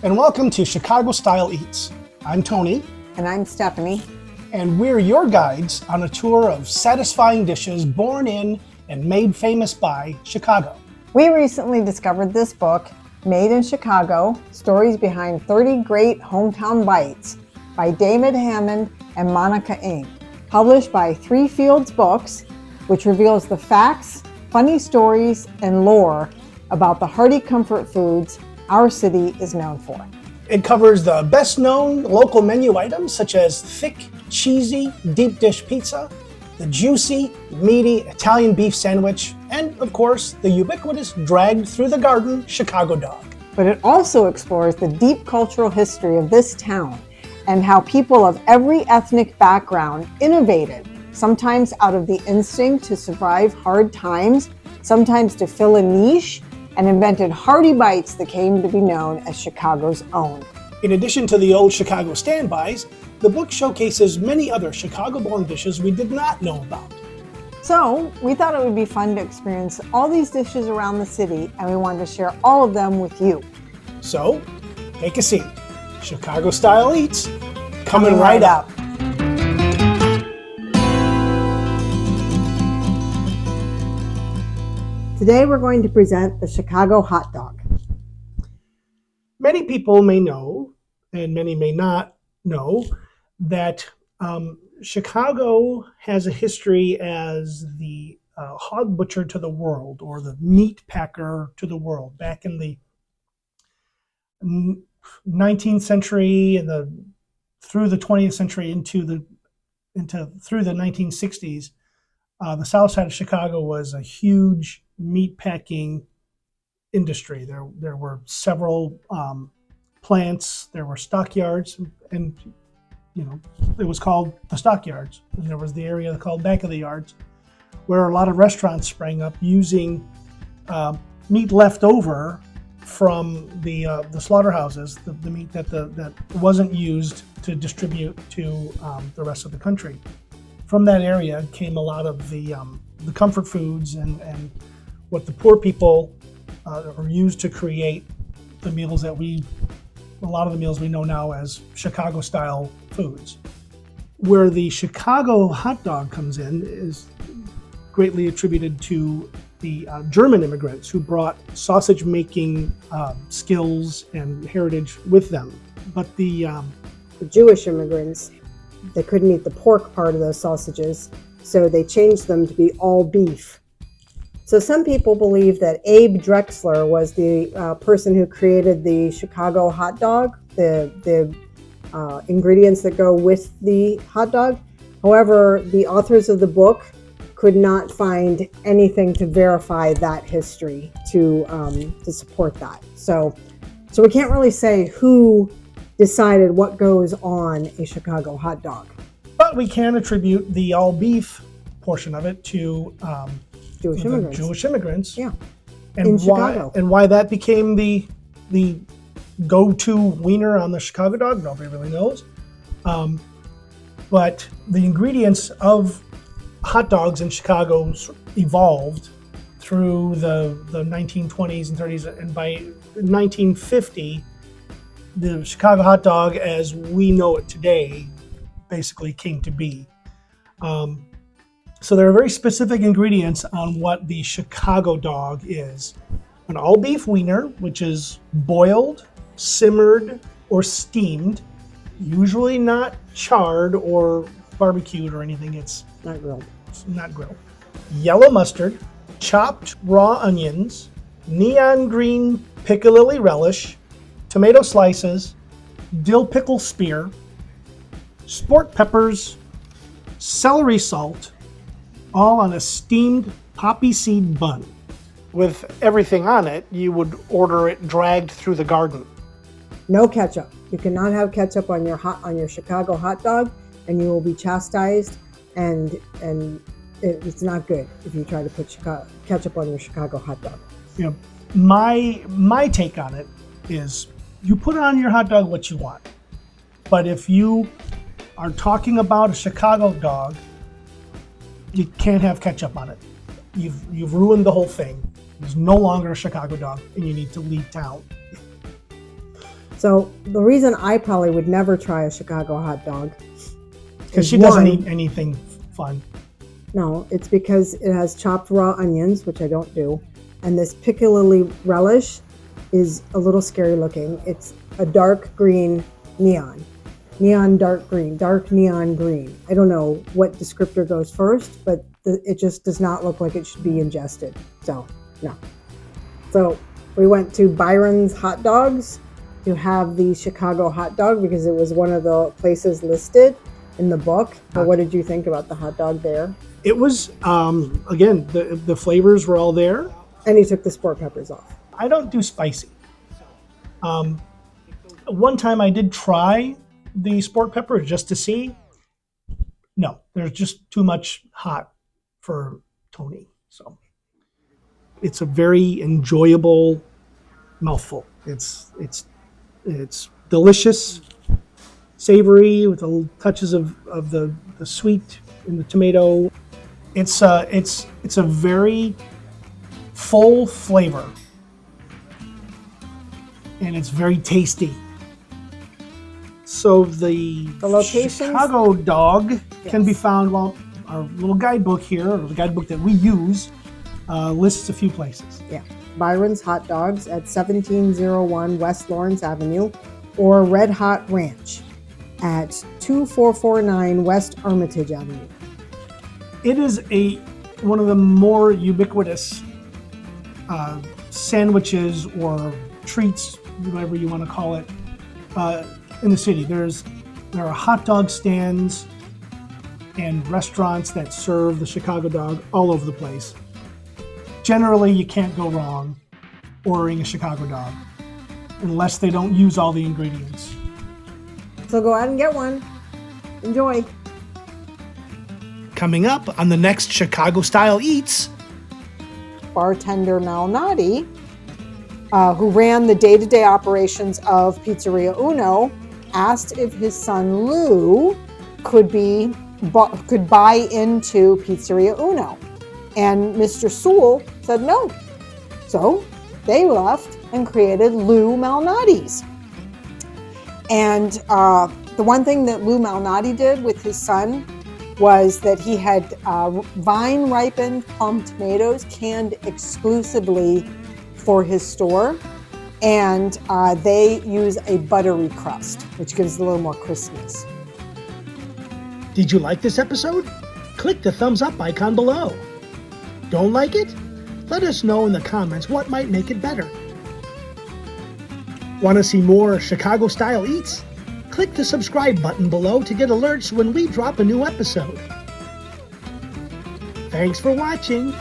and welcome to Chicago Style Eats. I'm Tony. And I'm Stephanie. And we're your guides on a tour of satisfying dishes born in and made famous by Chicago. We recently discovered this book, Made in Chicago, Stories Behind 30 Great Hometown Bites by David Hammond and Monica Ng, published by Three Fields Books, which reveals the facts, funny stories, and lore about the hearty comfort foods our city is known for. It covers the best known local menu items such as thick, cheesy, deep dish pizza, the juicy, meaty Italian beef sandwich, and of course, the ubiquitous dragged through the garden Chicago dog. But it also explores the deep cultural history of this town and how people of every ethnic background innovated, sometimes out of the instinct to survive hard times, sometimes to fill a niche, and invented hearty bites that came to be known as Chicago's own. In addition to the old Chicago standbys, the book showcases many other Chicago-born dishes we did not know about. So we thought it would be fun to experience all these dishes around the city, and we wanted to share all of them with you. So, take a seat. Chicago Style Eats, coming right up. Today we're going to present the Chicago hot dog. Many people may know, and many may not know, that Chicago has a history as the hog butcher to the world, or the meat packer to the world. Back in the 19th century and through the 20th century through the 1960s, the south side of Chicago was a huge meat packing industry. There were several plants, there were stockyards, and it was called the stockyards. And there was the area called back of the yards, where a lot of restaurants sprang up using meat left over from the slaughterhouses, the meat that wasn't used to distribute to the rest of the country. From that area came a lot of the comfort foods and what the poor people used to create the meals a lot of the meals we know now as Chicago style foods. Where the Chicago hot dog comes in is greatly attributed to the German immigrants who brought sausage making skills and heritage with them. But the Jewish immigrants, they couldn't eat the pork part of those sausages, so they changed them to be all beef. So some people believe that Abe Drexler was the person who created the Chicago hot dog, the ingredients that go with the hot dog. However, the authors of the book could not find anything to verify that history to support that. So we can't really say who decided what goes on a Chicago hot dog. But we can attribute the all beef portion of it to Jewish immigrants. Yeah. And in why, Chicago. And why that became the go-to wiener on the Chicago dog, nobody really knows. But the ingredients of hot dogs in Chicago evolved through the 1920s and 30s, and by 1950, the Chicago hot dog as we know it today basically came to be. So there are very specific ingredients on what the Chicago dog is. An all beef wiener, which is boiled, simmered, or steamed, usually not charred or barbecued or anything. It's Not grilled. not grilled. Yellow mustard, chopped raw onions, neon green picalilly relish, tomato slices, dill pickle spear, sport peppers, celery salt, all on a steamed poppy seed bun. With everything on it, you would order it dragged through the garden. No ketchup. You cannot have ketchup on your Chicago hot dog, and you will be chastised. And it's not good if you try to put ketchup on your Chicago hot dog. My take on it is you put on your hot dog what you want, but if you are talking about a Chicago dog, you can't have ketchup on it. You've ruined the whole thing. There's no longer a Chicago dog, and you need to leave town. So the reason I probably would never try a Chicago hot dog, Because she doesn't eat anything fun. No, it's because it has chopped raw onions, which I don't do, and this picalilly relish is a little scary looking. It's a dark green neon dark green, dark neon green. I don't know what descriptor goes first, but it just does not look like it should be ingested. So, no. So we went to Byron's Hot Dogs to have the Chicago hot dog because it was one of the places listed in the book. But what did you think about the hot dog there? It was, again, the flavors were all there. And he took the sport peppers off. I don't do spicy. One time I did try the sport pepper just to see. No, there's just too much hot for Tony. So it's a very enjoyable mouthful. It's delicious, savory with the touches of the sweet in the tomato. It's a very full flavor, and it's very tasty. So the locations? Chicago dog can be found. Well, our little guidebook here, or the guidebook that we use, lists a few places. Yeah. Byron's Hot Dogs at 1701 West Lawrence Avenue, or Red Hot Ranch at 2449 West Armitage Avenue. It is one of the more ubiquitous sandwiches or treats, whatever you want to call it, in the city. There are hot dog stands and restaurants that serve the Chicago dog all over the place. Generally, you can't go wrong ordering a Chicago dog unless they don't use all the ingredients. So go out and get one. Enjoy. Coming up on the next Chicago Style Eats, Bartender Malnati, who ran the day-to-day operations of Pizzeria Uno, asked if his son Lou could buy into Pizzeria Uno. And Mr. Sewell said no. So they left and created Lou Malnati's. And the one thing that Lou Malnati did with his son was that he had vine-ripened plum tomatoes canned exclusively for his store. And they use a buttery crust, which gives it a little more crispness. did you like this episode? Click the thumbs up icon below. Don't like it? Let us know in the comments what might make it better. Want to see more Chicago Style Eats? Click the subscribe button below to get alerts when we drop a new episode. Thanks for watching.